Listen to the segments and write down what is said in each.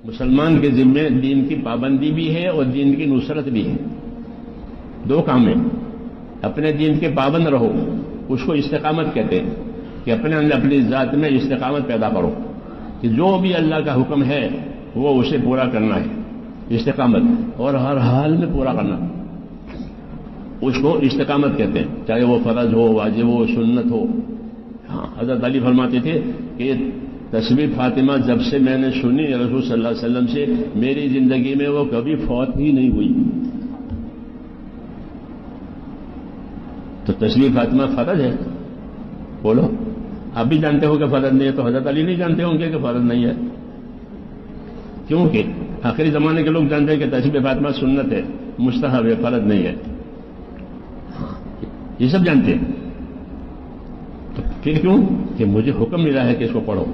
مسلمان کے ذمے دین کی پابندی بھی ہے اور دین کی نصرت بھی ہے، دو کام ہیں۔ اپنے دین کے پابند رہو، اس کو استقامت کہتے ہیں کہ اپنے اندر اپنی ذات میں استقامت پیدا کرو کہ جو بھی اللہ کا حکم ہے وہ اسے پورا کرنا ہے، استقامت، اور ہر حال میں پورا کرنا، اس کو استقامت کہتے ہیں، چاہے وہ فرض ہو، واجب ہو، سنت ہو۔ ہاں، حضرت علی فرماتے تھے کہ تسبیح فاطمہ جب سے میں نے سنی رسول صلی اللہ علیہ وسلم سے، میری زندگی میں وہ کبھی فوت ہی نہیں ہوئی۔ تو تسبیح فاطمہ فرض ہے، بولو آپ بھی جانتے ہو کہ فرض نہیں ہے، تو حضرت علی نہیں جانتے ہوں گے کہ فرض نہیں ہے؟ کیونکہ آخری زمانے کے لوگ جانتے ہیں کہ تسبیح فاطمہ سنت ہے، مستحب ہے، فرض نہیں ہے، یہ سب جانتے ہیں۔ تو پھر کیوں کہ مجھے حکم ملا ہے کہ اس کو پڑھو،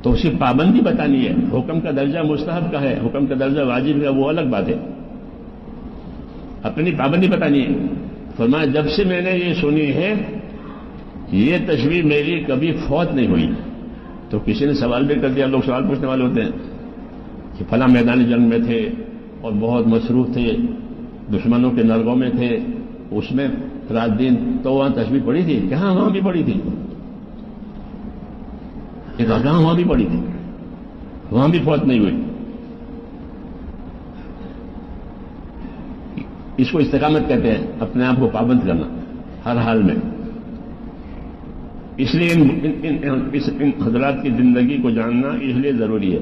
تو اسی پابندی بتانی ہے۔ حکم کا درجہ مستحب کا ہے، حکم کا درجہ واجب کا، وہ الگ بات ہے، اپنی پابندی بتانی ہے۔ فرمایا جب سے میں نے یہ سنی ہے یہ تسبیح میری کبھی فوت نہیں ہوئی۔ تو کسی نے سوال بھی کر دیا، لوگ سوال پوچھنے والے ہوتے ہیں کہ فلاں میدان جنگ میں تھے اور بہت مصروف تھے، دشمنوں کے نرگوں میں تھے، اس میں رات دن، تو وہاں تسبیح پڑھی تھی؟ کہ ہاں وہاں بھی پڑھی تھی، ایک کہاں وہاں بھی پڑھی تھی، وہاں بھی فوت نہیں ہوئی۔ اس کو استقامت کہتے ہیں، اپنے آپ کو پابند کرنا ہر حال میں۔ اس لیے ان حضرات کی زندگی کو جاننا اس لیے ضروری ہے۔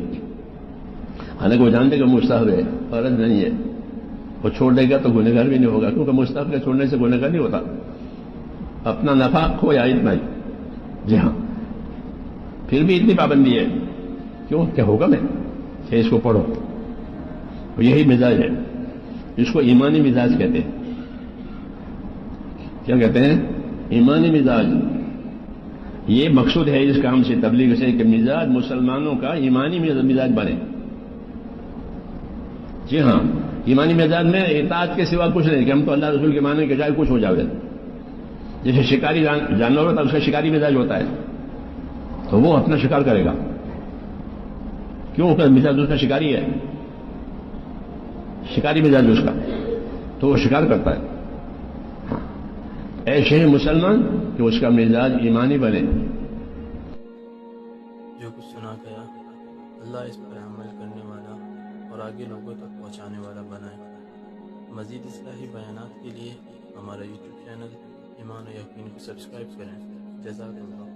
حالانکہ وہ جانتے کہ مستحب ہے، فرض نہیں ہے، وہ چھوڑ دے گا تو گنہگار بھی نہیں ہوگا، کیونکہ مستحب کے چھوڑنے سے گنہگار نہیں ہوتا، اپنا نفع کھو یا اتنا ہی۔ جی ہاں، پھر بھی اتنی پابندی ہے، کیوں کہ حکم ہے کہ اس کو پڑھو، یہی مزاج ہے، اس کو ایمانی مزاج کہتے ہیں۔ کیا کہتے ہیں؟ ایمانی مزاج۔ یہ مقصود ہے اس کام سے، تبلیغ سے، کہ مزاج مسلمانوں کا ایمانی مزاج بنے۔ جی ہاں، ایمانی مزاج میں اطاعت کے سوا کچھ نہیں، کہ ہم تو اللہ رسول کے مانیں کہ چاہے کچھ ہو جائے۔ جیسے شکاری جانور ہوتا ہے، اس کا شکاری مزاج ہوتا ہے، تو وہ اپنا شکار کرے گا، کیوں کہ مزاج اس کا شکاری ہے، شکاری مزاج اس کا، تو وہ شکار کرتا ہے۔ ایسے ہی مسلمان کہ اس کا مزاج ایمانی بنے۔ جو کچھ سنا گیا اللہ اس پر عمل کرنے والا اور آگے لوگوں تک پہنچانے والا بنائے۔ مزید اصلاحی بیانات کے لیے ہمارا یوٹیوب چینل ایمان و یقین کو سبسکرائب کریں۔ جزاک اللہ۔